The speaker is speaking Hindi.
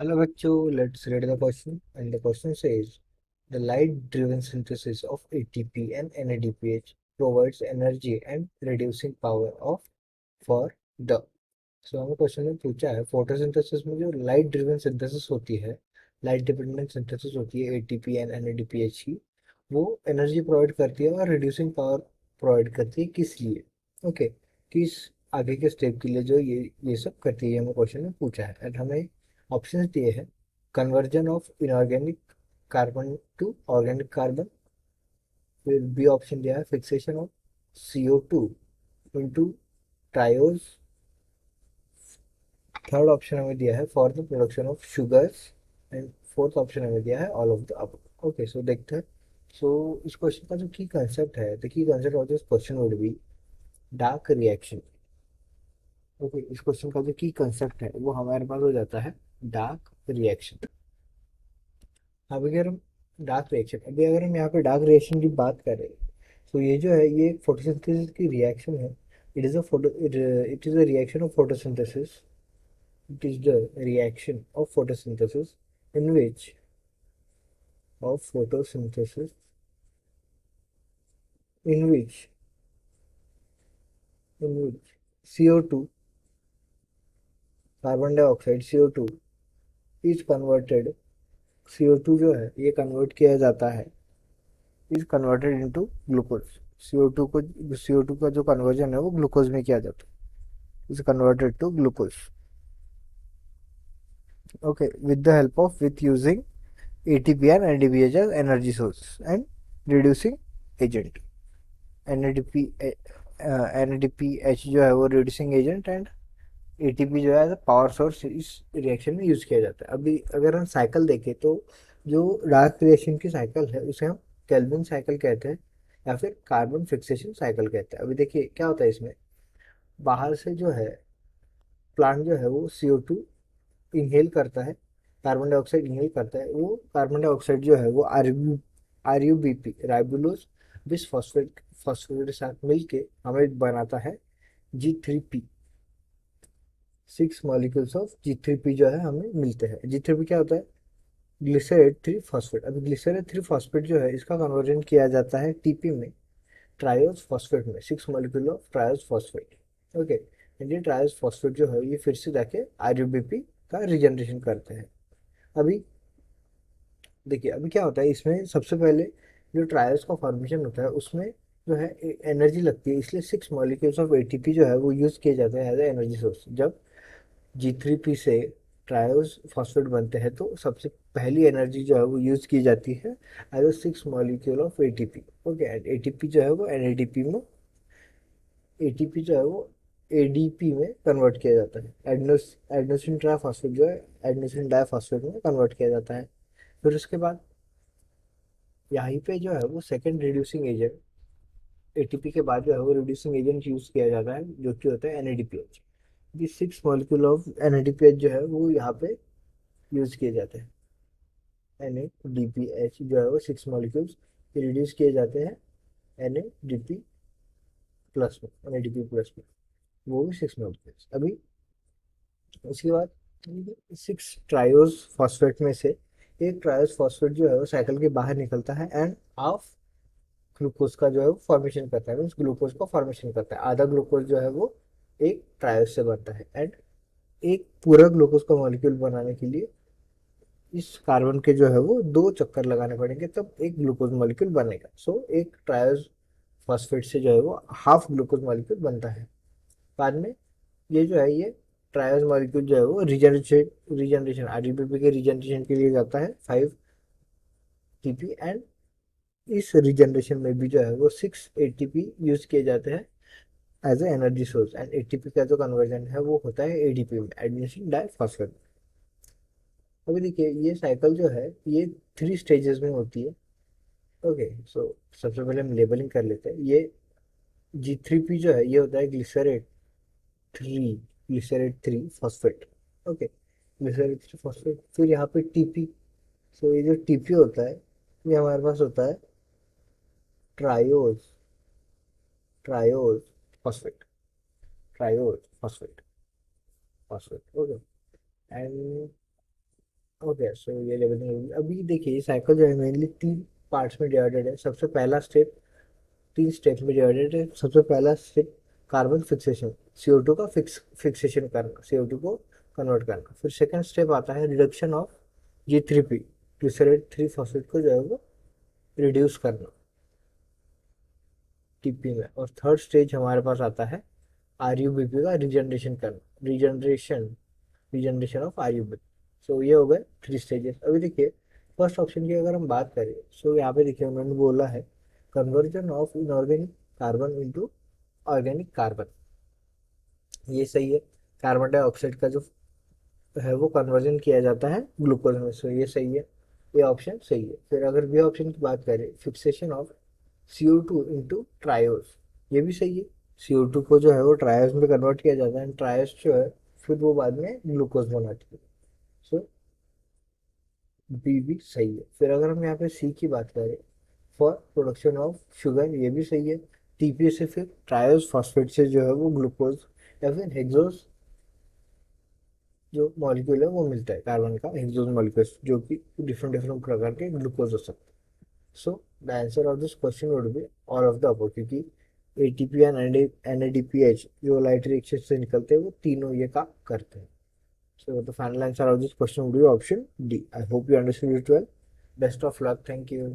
Hello, bachcho. Let's read the question. And the question says, the light-driven synthesis of ATP and NADPH provides energy and reducing power of for the. So हमें क्वेश्चन में पूछा है फोटोसिंथेसिस में जो लाइट ड्रिवन सिंथेसिस होती है, लाइट डिपेंडेंट सिंथेसिस होती है एटीपी एंड एनएडीपीएच की, वो एनर्जी प्रोवाइड करती है और रिड्यूसिंग पावर प्रोवाइड करती है किस लिए? ओके, किस आगे के स्टेप के लिए जो ये सब करती है, हमें क्वेश्चन में पूछा है। एंड हमें ऑप्शंस दिए हैं, conversion of inorganic carbon to organic carbon, फिर बी ऑप्शन दिया है fixation of CO2 into triose, third option हमें दिया है for the production of sugars, and fourth option हमें दिया है all of the above. Okay, so देखते हैं। सो इस क्वेश्चन का जो की कंसेप्ट है, the key concept of this question would be dark reaction. Okay, इस क्वेश्चन का जो की कंसेप्ट है वो हमारे पास हो जाता है डार्क रिएक्शन। अब अगर हम डार्क रिएक्शन, अभी अगर हम यहाँ पे डार्क रिएक्शन की बात करें, तो ये जो है ये एक फोटोसिंथेसिस की रिएक्शन है। It is a photo it is a reaction of photosynthesis. It is the reaction of photosynthesis in which of photosynthesis in which in which CO2, carbon dioxide CO2 is converted, CO2 जो है ये कन्वर्ट किया जाता है, is converted into glucose. CO2 को, CO2 का जो कन्वर्जन है वो ग्लूकोज में किया जाता है, is converted to glucose. Okay, with the help of with using ATP and NADPH as energy source and reducing agent। NADP NADPH जो है वो रिड्यूसिंग एजेंट, एंड ATP जो है पावर सोर्स इस रिएक्शन में यूज किया जाता है। अभी अगर हम साइकिल देखें तो जो डार्क रिएक्शन की साइकिल है उसे हम केल्विन साइकिल कहते हैं या फिर कार्बन फिक्सेशन साइकिल कहते हैं। अभी देखिए क्या होता है इसमें, बाहर से जो है प्लांट जो है वो CO2 इनहेल करता है, कार्बन डाइऑक्साइड इनहेल करता है। वो कार्बन डाइऑक्साइड जो है वो RUBP ribulose bis phosphate phosphate के साथ मिलके हमें बनाता है G3P। 6 मॉलिक्यूल्स ऑफ G3P जो है हमें मिलते हैं। G3P क्या होता है? Glycerate 3 phosphate. अभी ग्लिसरेट 3 फॉस्फेट जो है इसका कन्वर्जन किया जाता है TP में, ट्रायोज फॉस्फेट में, 6 molecule of triose phosphate. Okay, ये ट्रायोज फॉस्फेट जो है ये फिर से जाके RUBP का रिजनरेशन करते हैं। अभी देखिए अभी क्या होता है इसमें, सबसे पहले जो ट्रायल्स का फॉर्मेशन होता है उसमें जो है एनर्जी लगती है, इसलिए 6 मॉलिक्यूल्स ऑफ ATP जो है वो यूज किए जाते हैं एज ए एनर्जी सोर्स। जब G3P से ट्रायोस फॉस्फेट बनते हैं तो सबसे पहली एनर्जी जो है वो यूज की जाती है as a 6 molecule of ATP। Okay, and ATP जो है वो NADP में, ATP जो है वो ADP में कन्वर्ट किया जाता है। एडनोसिन ट्राइफॉस्फेट जो है एडनोसिन डाइफॉस्फेट में कन्वर्ट किया जाता है। फिर उसके बाद यहाँ पे जो है वो सेकेंड रिड्यूसिंग एजेंट, ATP के बाद जो है वो रिड्यूसिंग एजेंट यूज किया जाता है जो कि होता है NADPH। ये 6 मॉलिक्यूल ऑफ NADPH जो है वो यहाँ पे यूज किए जाते हैं। NADPH जो है वो 6 मॉलिक्यूल्स रिड्यूस किए जाते हैं NADP प्लस में, NADP प्लस में, वो भी 6 मॉलिक्यूल्स। अभी उसके बाद 6 ट्रायोज फॉस्फेट में से एक ट्रायोज फॉस्फेट जो है वो साइकिल के बाहर निकलता है एंड ऑफ ग्लूकोज का जो है वो फॉर्मेशन करता है, मीन्स ग्लूकोज का फॉर्मेशन करता है। आधा ग्लूकोज जो है वो एक ट्रायोस से बनता है, एंड एक पूरा ग्लूकोज का मॉलिक्यूल बनाने के लिए इस कार्बन के जो है वो 2 चक्कर लगाने पड़ेंगे तब एक ग्लूकोज मॉलिक्यूल बनेगा। सो एक ट्रायोस फॉस्फेट से जो है वो हाफ ग्लूकोज मॉलिक्यूल बनता है। बाद में ये जो है ये ट्रायोस मॉलिक्यूल जो है वो रिजनरेशन RUBP के रिजनरेशन के लिए जाता है 5 TP, एंड इस रिजनरेशन में भी जो है वो 6 ATP यूज किए जाते हैं as a energy source, and ATP का जो कन्वर्जन है वो होता है ADP में, एडिनोसिन डाइफॉस्फेट। अभी देखिए ये साइकिल जो है ये 3 स्टेजेस में होती है। ओके, सो सबसे पहले हम लेबलिंग कर लेते हैं। ये G3P जो है ये होता है glycerate 3 phosphate. Okay, glycerate 3 phosphate. फिर यहाँ पे TP, सो ये जो TP होता है ये हमारे पास होता है triose triose phosphate, triose phosphate phosphate. Okay, and okay, so ये लेवलिंग। अभी देखिए साइकिल जो है मेनली 3 पार्ट्स में डिवाइडेड है। सबसे पहला स्टेप 3 स्टेप में डिवाइडेड है। सबसे पहला स्टेप कार्बन फिक्सेशन, CO2 का फिक्सेशन करना, CO2 को कन्वर्ट करना। फिर सेकंड स्टेप आता है reduction of G3P, glycerol 3 phosphate को जो है वो रिड्यूस करना TP में। और थर्ड स्टेज हमारे पास आता है RUBP का रीजनरेशन करना, रीजनरेशन ऑफ RUBP। सो ये हो गए 3 स्टेजेस। अभी देखिए फर्स्ट ऑप्शन की अगर हम बात करें, सो यहाँ पे देखिए उन्होंने बोला है conversion of inorganic carbon into organic carbon. ये सही है। कार्बन डाइऑक्साइड का जो है वो कन्वर्जन किया जाता है ग्लूकोज में, सो ये सही है। ये ऑप्शन सही है। फिर अगर बी ऑप्शन की बात करें, fixation of CO2 into triose, ये भी सही है। CO2 को जो है वो ट्रायोज में कन्वर्ट किया जाता है, ट्रायोज जो है फिर वो बाद में ग्लूकोज बनाती है। सो बी भी सही है। फिर अगर हम यहाँ पे सी की बात करें, फॉर प्रोडक्शन ऑफ शुगर, ये भी सही है। TP से फिर ट्रायोज फॉस्फेट से जो है वो ग्लूकोज या फिर हेक्सोज जो मॉलिक्यूल है वो मिलता है, कार्बन का हेक्सोज मॉलिक्यूल, जो कि डिफरेंट डिफरेंट प्रकार के ग्लूकोज हो सकते हैं। So the answer of this question would be all of the above, क्योंकि ATP एंड NADPH जो लाइट रिएक्शन से निकलते हैं वो तीनों ये काम करते हैं। So the final answer of this question would be option D. I hope you understood it well. Best of luck. Thank you.